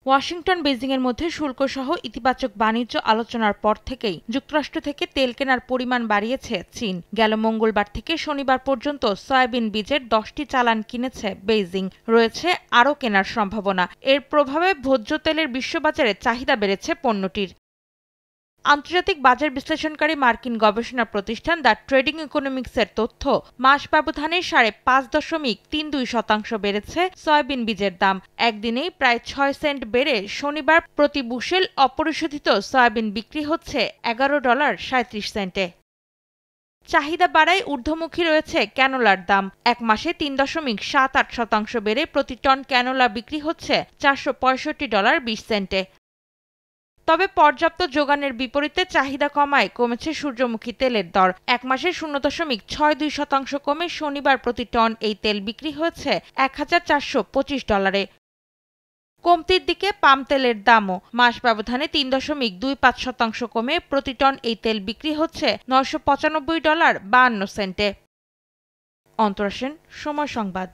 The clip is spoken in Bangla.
ওয়াশিংটন বেজিংয়ের মধ্যে শুল্কসহ ইতিবাচক বাণিজ্য আলোচনার পর থেকেই যুক্তরাষ্ট্র থেকে তেল কেনার পরিমাণ বাড়িয়েছে চীন। গেল মঙ্গলবার থেকে শনিবার পর্যন্ত সয়াবিন বীজের 10টি চালান কিনেছে বেইজিং। রয়েছে আরও কেনার সম্ভাবনা। এর প্রভাবে ভোজ্য তেলের বিশ্ববাজারে চাহিদা বেড়েছে পণ্যটির। আন্তর্জাতিক বাজার বিশ্লেষণকারী মার্কিন গবেষণা প্রতিষ্ঠান দ্য ট্রেডিং ইকোনমিক্সের তথ্য, মাস ব্যবধানে 5.32% বেড়েছে সয়াবিন বীজের দাম। একদিনেই প্রায় 6 সেন্ট বেড়ে শনিবার প্রতি বুশেল অপরিশোধিত সয়াবিন বিক্রি হচ্ছে $11.37। চাহিদা বাড়ায় ঊর্ধ্বমুখী রয়েছে ক্যানোলার দাম। এক মাসে 3.78% বেড়ে প্রতি টন ক্যানোলা বিক্রি হচ্ছে $465.20। তবে পর্যাপ্ত যোগানের বিপরীতে চাহিদা কমায় কমেছে সূর্যমুখী তেলের দর। এক মাসে 0.62% কমে শনিবার প্রতি টন এই তেল বিক্রি হয়েছে $1425। কমতির দিকে পাম তেলের দামও। মাস ব্যবধানে 3.25% কমে প্রতি টন এই তেল বিক্রি হচ্ছে $995.52। অন্তরা সেন, সময় সংবাদ।